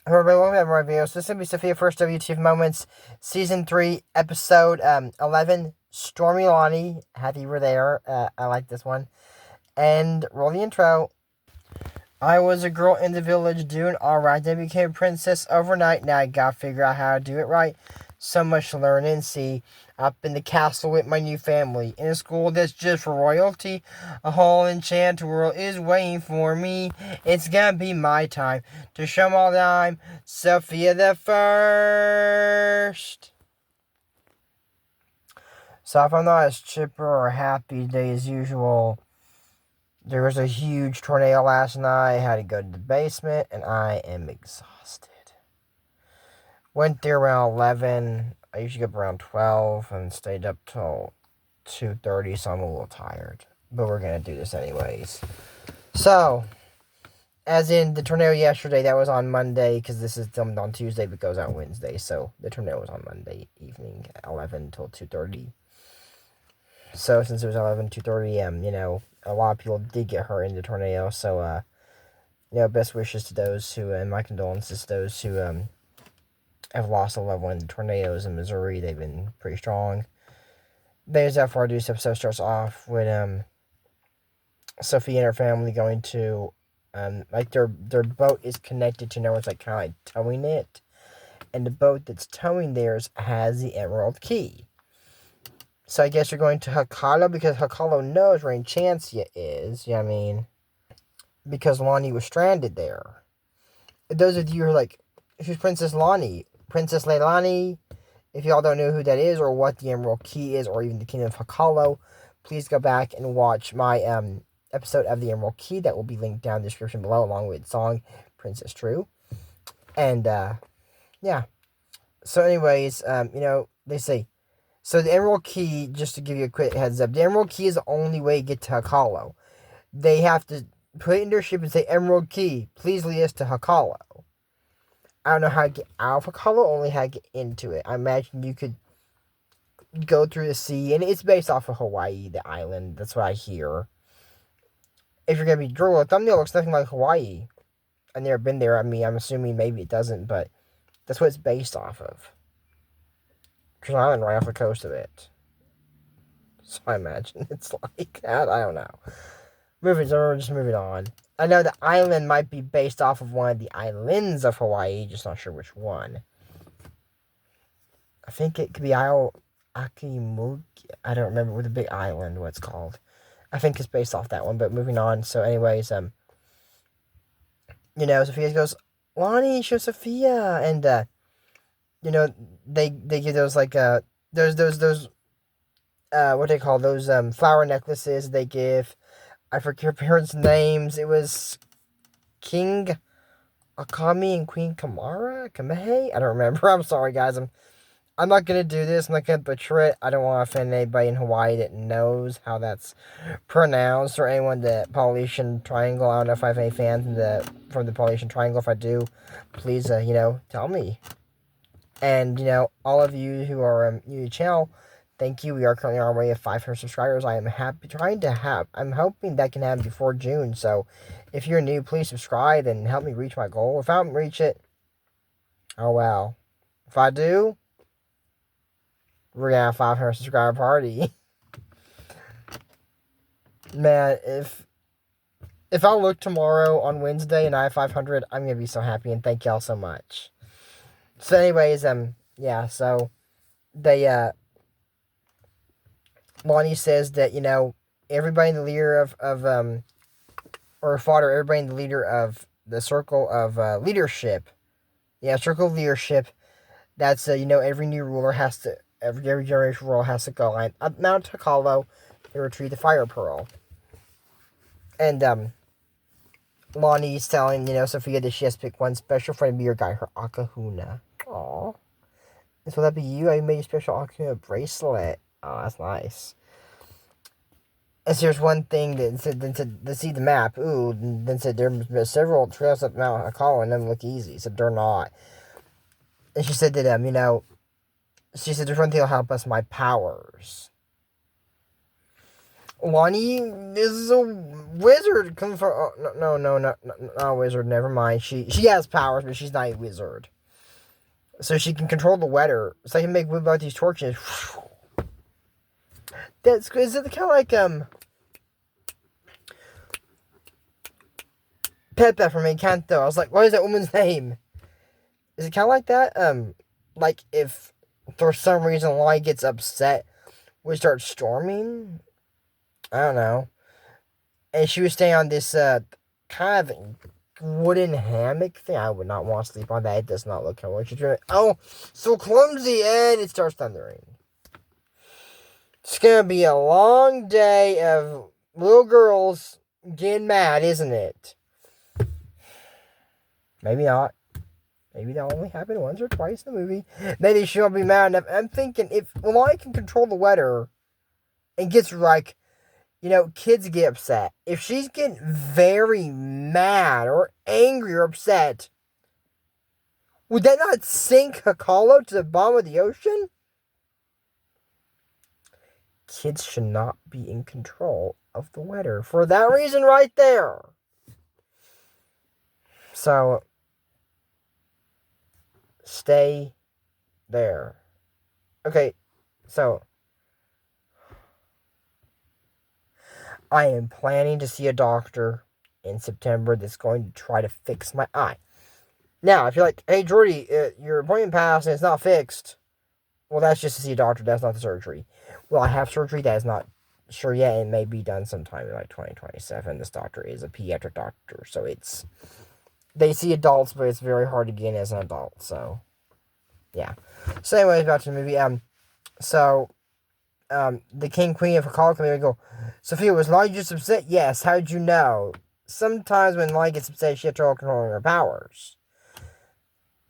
Hello everybody, welcome to my video. So this is going to be Sofia First WTF Moments, Season 3, Episode 11, Stormy, Lani. Happy you were there. I like this one. And roll the intro. I was a girl in the village doing alright, then became a princess overnight. Now I gotta figure out how to do it right. So much to learn and see. Up in the castle with my new family. In a school that's just for royalty. A whole enchanted world is waiting for me. It's gonna be my time to show 'em all that I'm Sofia the First. So if I'm not as chipper or happy today as usual, there was a huge tornado last night. I had to go to the basement, and I am exhausted. Went there around 11. I usually get up around 12 and stayed up till 2:30, so I'm a little tired. But we're going to do this anyways. So, as in the tornado yesterday, that was on Monday, because this is filmed on Tuesday, but goes out Wednesday. So, the tornado was on Monday evening at 11 till 2:30. So, since it was 11, 2:30 a.m., a lot of people did get hurt in the tornado. So, best wishes to those who, and my condolences to those who, have lost a loved one in the tornadoes in Missouri. They've been pretty strong. There's that far. This episode starts off with Sofia and her family going to their boat is connected to it's like kind of like towing it, and the boat that's towing theirs has the Emerald Key. So I guess you're going to Hakalo because Hakalo knows where Enchantia is. You know what I mean? Because Lani was stranded there. Those of you who are like, who's Princess Lani? Princess Leilani. If y'all don't know who that is or what the Emerald Key is or even the Kingdom of Hakalo, please go back and watch my episode of the Emerald Key that will be linked down in the description below along with the song Princess True. And yeah. So anyways, they say, so the Emerald Key, just to give you a quick heads up, the Emerald Key is the only way to get to Hakalo. They have to put it in their ship and say, Emerald Key, please lead us to Hakalo. I don't know how to get out of Hakalo, only how to get into it. I imagine you could go through the sea, and it's based off of Hawaii, the island. That's what I hear. If you're going to be Drew, the thumbnail looks nothing like Hawaii. I've never been there. I mean, I'm assuming maybe it doesn't, but that's what it's based off of. There's an island right off the coast of it. So I imagine it's like that. I don't know. Just moving on. I know the island might be based off of one of the islands of Hawaii, just not sure which one. I think it could be Isle Akimuki. I don't remember with the big island what it's called. I think it's based off that one, but moving on. So anyways, Sofia goes, Lani, show Sofia, and they give those like those what they call those flower necklaces they give. I forget her parents' names. It was King Akami and Queen Kamehe? I don't remember. I'm sorry, guys. I'm not gonna do this. I'm not gonna butcher it. I don't want to offend anybody in Hawaii that knows how that's pronounced, or anyone that Polynesian Triangle. I don't know if I have any fans from the Polynesian Triangle. If I do, please, tell me. And all of you who are new to the channel, thank you. We are currently on our way of 500 subscribers. I'm hoping that can happen before June. So, if you're new, please subscribe and help me reach my goal. If I don't reach it, oh well. If I do, we're gonna have 500 subscriber party. Man, if I look tomorrow on Wednesday and I have 500, I'm gonna be so happy, and thank y'all so much. So anyways, yeah, so they Lani says that, everybody in the leader or fodder, everybody in the leader of the circle of leadership. Yeah, circle of leadership. That's every new ruler has to, every generation ruler has to go up Mount Talo and retrieve the fire pearl. And Lani's telling Sofia that she has to pick one special friend to be your guide, her Akahuna. Aww. And so that be you? I made a special Akahuna bracelet. Oh, that's nice. And so there's one thing that said, to see the map. Ooh, then said there's several trails up Mount Hakalo and them look easy. So they're not. And she said that she said there's one thing that'll help us, my powers. Lani is a wizard. Come from no, not a wizard. Never mind. She has powers, but she's not a wizard. So she can control the weather. So I can make whip out these torches. That's is it kind of like Pepe from Encanto? I was like, what is that woman's name? Is it kind of like that? Like if for some reason Lani gets upset, we start storming. I don't know. And she was staying on this kind of wooden hammock thing. I would not want to sleep on that. It does not look how much you're doing. Oh, so clumsy, and it starts thundering. It's gonna be a long day of little girls getting mad, isn't it? Maybe not. Maybe that only happened once or twice in the movie. Maybe she'll be mad enough. I'm thinking if Lani can control the weather and gets like, kids get upset. If she's getting very mad or angry or upset, would that not sink Hakalo to the bottom of the ocean? Kids should not be in control of the weather for that reason right there. So, stay there. Okay, so I am planning to see a doctor in September that's going to try to fix my eye. Now, if you're like, hey, Jordy, your appointment passed and it's not fixed, well, that's just to see a doctor. That's not the surgery. Well, I have surgery that is not sure yet. It may be done sometime in like 2027. This doctor is a pediatric doctor, so they see adults, but it's very hard to get in as an adult. So, yeah. So, anyways, back to the movie. The King Queen of Hakalo come here and go, Sofia, was Lani just upset? Yes. How did you know? Sometimes when Lani gets upset, she has trouble controlling her powers.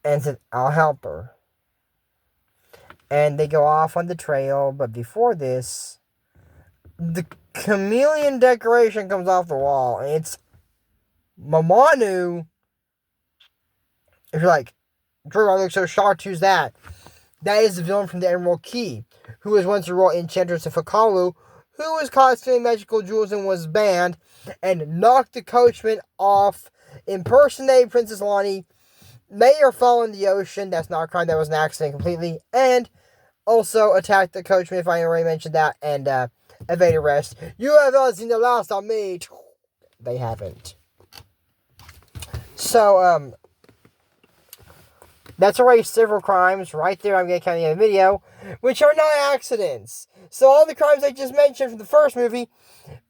And said, I'll help her. And they go off on the trail, but before this, the chameleon decoration comes off the wall, and it's Mamanu. If you're like, Drew, I look so shocked, who's that? That is the villain from the Emerald Key, who was once a royal enchantress of Hakalo, who was caught stealing magical jewels and was banned, and knocked the coachman off, impersonated Princess Lani, made her fall in the ocean. That's not a crime, that was an accident completely, and also attacked the coachman, if I already mentioned that, and evade arrest. You have not seen the last of me. They haven't. So, that's already several crimes right there. I'm going to count the end of the video, which are not accidents. So all the crimes I just mentioned from the first movie,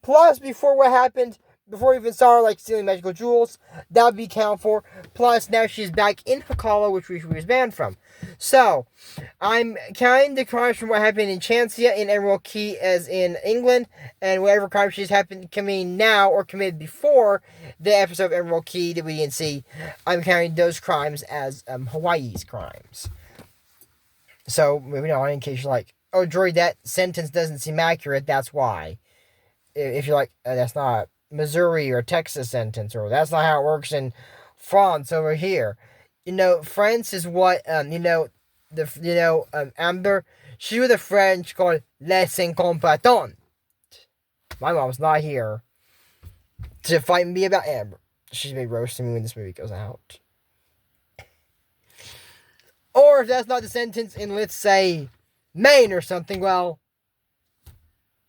plus before what happened, before we even saw her, like stealing magical jewels, that would be counted for. Plus now she's back in Hakalo, which we was banned from. So I'm counting the crimes from what happened in Chancia in Emerald Key as in England, and whatever crime she's committing now or committed before the episode of Emerald Key that we didn't see. I'm counting those crimes as Hawaii's crimes. So moving on, in case you're like, oh, Jory, that sentence doesn't seem accurate, that's why. If you're like, that's not Missouri or Texas sentence, or that's not how it works in France over here. France is what, Amber, she was a French called Les Incompetents. My mom's not here to fight me about Amber. She's gonna be roasting me when this movie goes out. Or if that's not the sentence in, let's say, Maine or something, well,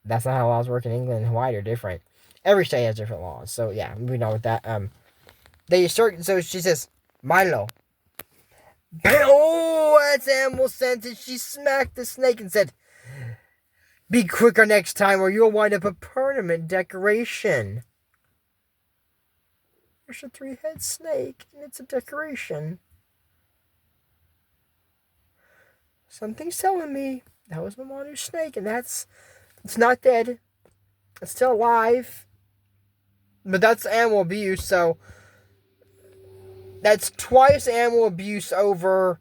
that's not how laws work in England and Hawaii. Are different. Every state has different laws. So, yeah, moving on with that. They start, so she says, Milo. Oh, that's animal sentence. She smacked the snake and said, be quicker next time or you'll wind up a permanent decoration. There's a 3-head snake and it's a decoration. Something's telling me that was Mamanu's snake, and it's not dead. It's still alive. But that's animal abuse, so that's twice animal abuse over.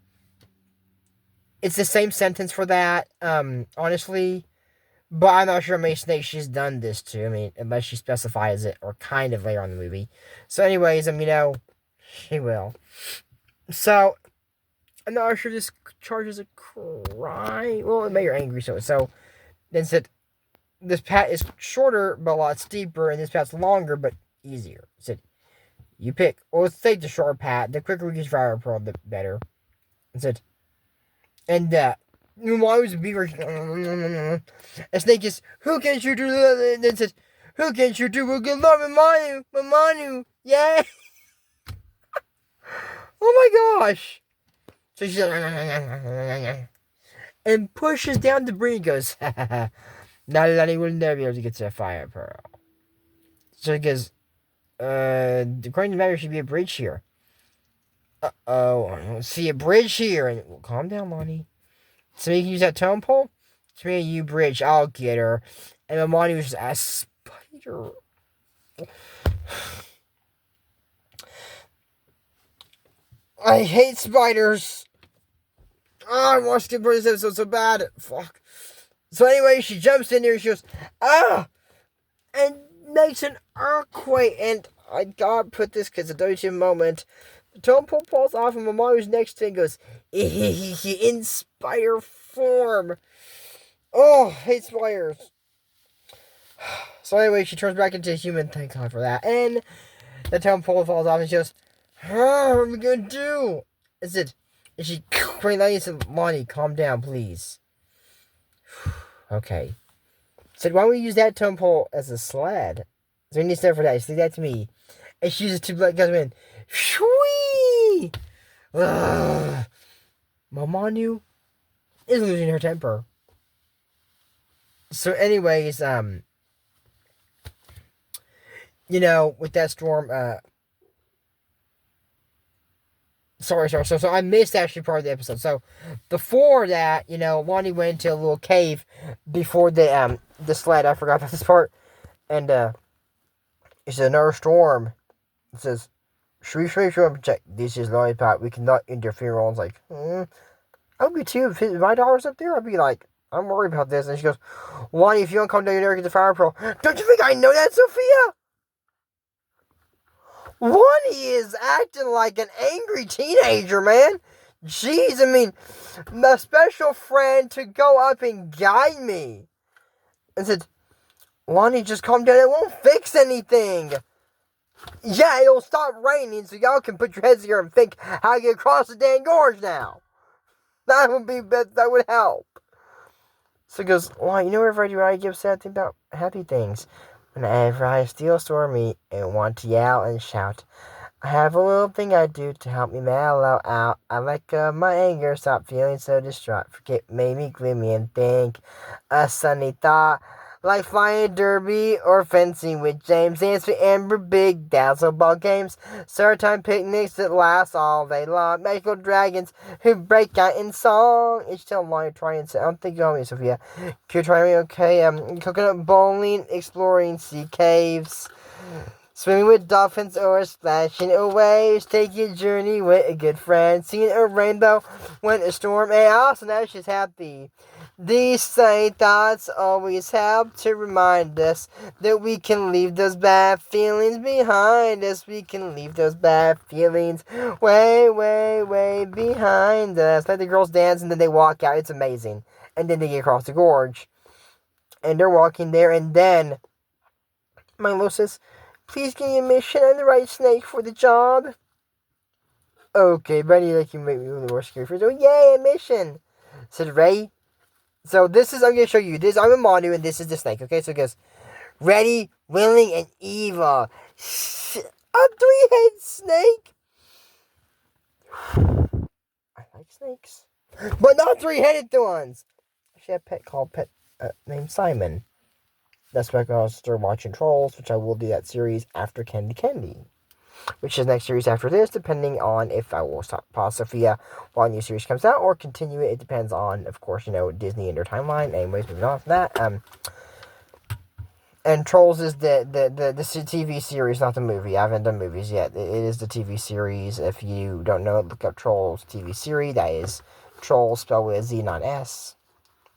It's the same sentence for that, honestly. But I'm not sure how many snakes she's done this to. I mean, unless she specifies it, or kind of later on in the movie. So anyways, she will. So, I'm not sure this charges a crime. Well, it made her angry, so then said, this path is shorter but a lot steeper, and this path's longer but easier. I said, you pick. Well, let's take the short path. The quicker we get fire pearl, the better. I said, and why was a beaver? A snake is, who can shoot through the, and then said, who can shoot through? We'll get love Mamanu, yeah. Oh my gosh. So she said, and pushes down debris and goes, now Lani will never be able to get to the fire pearl. So he goes, according to the map, there should be a bridge here. Uh-oh, I don't see a bridge here. And well, calm down, Lani. So you can use that tone pole? To me, you bridge, I'll get her. And Mamanu was just a spider. I hate spiders. Oh, I want to skip this episode so bad. Fuck. So anyway, she jumps in there and she goes, and makes an earthquake. And I gotta put this because it's a WTF moment. The tone pole falls off and Mamanu's next to it and goes, in spider form. Oh, hate spiders. So anyway, she turns back into a human. Thank God for that. And the tone pole falls off and she goes, what are we gonna do? Is it? And she said, Lani, calm down, please. Okay. Said, why don't we use that tone pole as a sled? So we need to stand for that. Just leave that to me. And she uses two black guys in. Shwee! Mamanu is losing her temper. So anyways, with that storm, Sorry. So I missed actually part of the episode. So before that, Lani went into a little cave before the sled. I forgot about this part. And it's another storm. It says, Shri check. This is Lollipop. We cannot interfere. I was like, I would be too. If my daughter's up there, I'd be like, I'm worried about this. And she goes, Lani, if you don't come down there, get the fire pearl. Don't you think I know that, Sofia? Lani is acting like an angry teenager, man. Jeez, I mean, a special friend to go up and guide me. And said, Lani, just calm down. It won't fix anything. Yeah, it'll stop raining so y'all can put your heads here and think how to get across the dang gorge now. That would help. So he goes, Lani, whenever I do, I get upset about happy things. Whenever I steal Stormy and want to yell and shout, I have a little thing I do to help me mellow out. I let go of my anger, stop feeling so distraught. Forget made me gloomy and think a sunny thought. Like flying derby or fencing with James, dance with Amber, big dazzle ball games, summertime picnics that last all day long, magical dragons who break out in song. Each time Lani trying to say, I don't think you know me, Sofia. Can you try me? Okay, coconut bowling, exploring sea caves, swimming with dolphins or splashing in waves, taking a journey with a good friend, seeing a rainbow when a storm, and also now she's happy. These same thoughts always help to remind us that we can leave those bad feelings behind us. We can leave those bad feelings way, way, way behind us. Like the girls dance and then they walk out. It's amazing. And then they get across the gorge. And they're walking there. And then Milo says, please give me a mission. I'm the right snake for the job. Okay, Buddy, like you make me really more scary for it. So, yay, a mission. Said Ray. So I'm going to show you this. I'm Mamanu, and this is the snake, okay? So it goes, ready, willing, and evil. A 3-headed snake. I like snakes. But not 3-headed ones. Actually, I have a pet named Simon. That's why I started watching Trolls, which I will do that series after Candy. Which is the next series after this, depending on if I will pause Sofia while a new series comes out, or continue it. It depends on, of course, Disney and their timeline. Anyways, moving on from that. And Trolls is the TV series, not the movie. I haven't done movies yet. It is the TV series. If you don't know it, look up Trolls TV series. That is Trolls spelled with a Z, not S.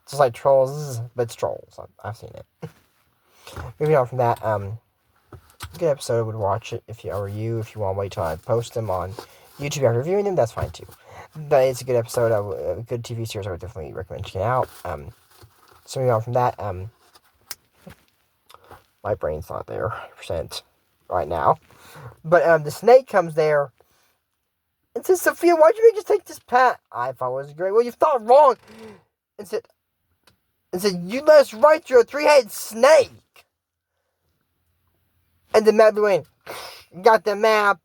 It's just like Trolls, but it's Trolls. I've seen it. Moving on from that, good episode. I would watch it if were you. If you want to wait till I post them on YouTube after reviewing them, that's fine too. But it's a good episode. A good TV series. I would definitely recommend checking out. So moving on from that, My brain's not there 100% right now. But the snake comes there and says, Sofia, why'd you make us take this path? I thought it was great. Well, you thought wrong. And said, you let us right through a 3-headed snake. And the map went, got the map.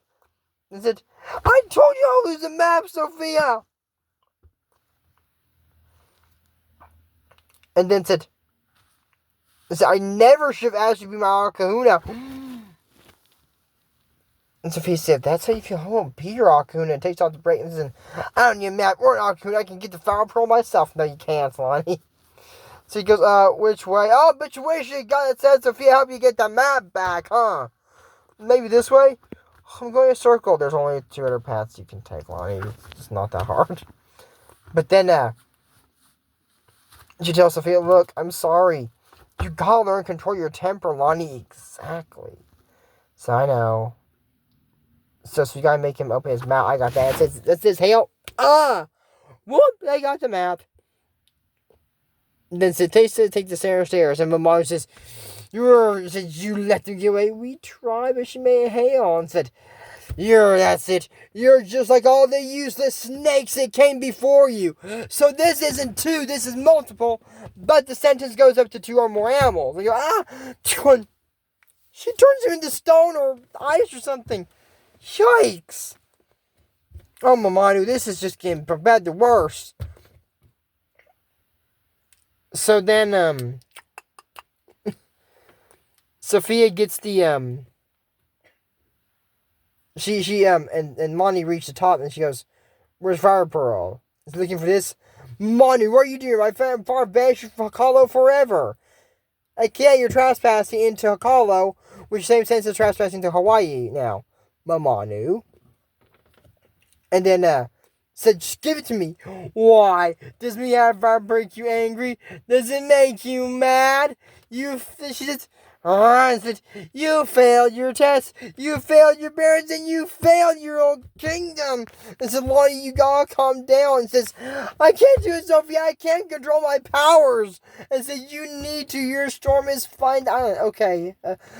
And said, I told you I'll lose the map, Sofia. And then said, I never should have asked you to be my kahuna. And Sofia said, that's how you feel. I won't be your kahuna. And takes off the brake and says, I don't need a map or an kahuna. I can get the fire pearl myself. No, you can't, Lani. So he goes, which way? Oh, but you wish you got it said, Sofia, help you get the map back, huh? Maybe this way? I'm going in a circle. There's only 2 other paths you can take, Lani. It's not that hard. But then, she tells Sofia, look, I'm sorry. You gotta learn to control your temper, Lani. Exactly. So I know. So you gotta make him open his mouth. I got that. It says help. Whoop, I got the map. And then they take the stairs, and Mamanu says, you let them get away. We tried, but she made hail. And said, that's it. You're just like all the useless snakes that came before you. So this isn't 2, this is multiple. But the sentence goes up to 2 or more animals. They go, she turns you into stone or ice or something. Yikes. Oh, Mamanu, this is just getting from bad to worse. So then, Sofia gets the, and Lani reached the top and she goes, where's Fire Pearl? He's looking for this. Manu, what are you doing? My far banished from Hakalo forever. You're trespassing into Hakalo, which same sense as trespassing to Hawaii now. Mamanu. And then, said, just give it to me. Why? Does me have fire break you angry? Does it make you mad? She said, and said, you failed your test, you failed your parents, and you failed your own kingdom. And said, Lani, you gotta calm down. And says, I can't do it, Sofia, I can't control my powers. And said, you need to, your storm is fine. Okay,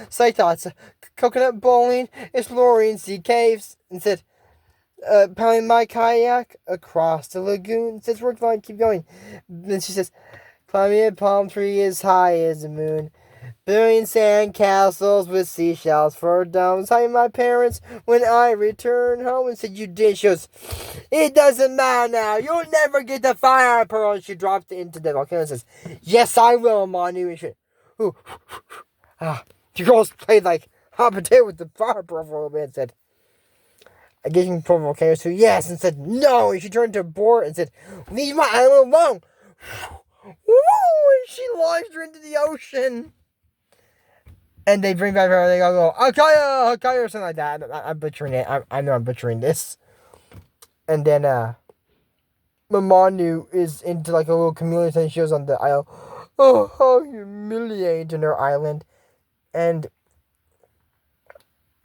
side thoughts, coconut bowling, exploring sea caves. And said, paddling my kayak across the lagoon. Says, work line, keep going. Then she says, climbing a palm tree as high as the moon. Building sand castles with seashells for domes. Hiding my parents when I return home. And said, you did. She goes, it doesn't matter now. You'll never get the fire pearl. And she dropped it into the volcano and says, yes, I will, Manu. And she went, the girls played like hot potato with the fire pearl for a little bit and said, I gave him from volcanoes too. Yes, and said, no. And she turned to a board and said, leave my island alone. Woo! And she launched her into the ocean. And they bring back her, they go, Hakaya, or something like that. I'm butchering it. I know I'm butchering this. And then, Mamanu is into like a little chameleon thing. She goes on the isle. Oh, how humiliating her island. And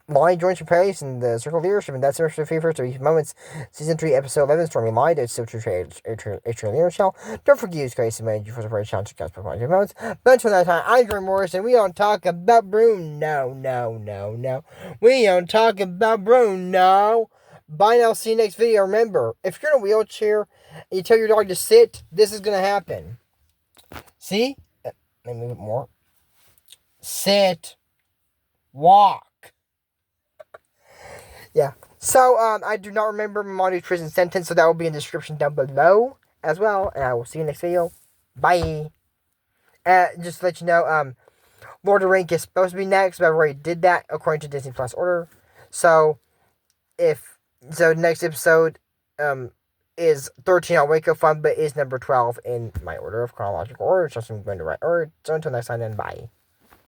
Lani joins her place in the Circle of Leadership, and that's her favorite moments. Season 3, Episode 11, Stormy Lied. It's still true Leadership. Don't forget to use Grace and Manager for the first chance to catch my moments. But until that time, I'm Jordan Morris, and we don't talk about Bruno. No. We don't talk about Bruno. Bye now. See you next video. Remember, if you're in a wheelchair and you tell your dog to sit, this is going to happen. See? Let me move it more. Sit. Walk. Yeah. So, I do not remember Manu's prison sentence, so that will be in the description down below as well. And I will see you next video. Bye. Just to let you know, Lord of the Rings is supposed to be next, but I already did that according to Disney Plus order. So, next episode, is 13 on Wake Up Fun, but is number 12 in my order of chronological order. So I'm going to right order. So until next time, then bye.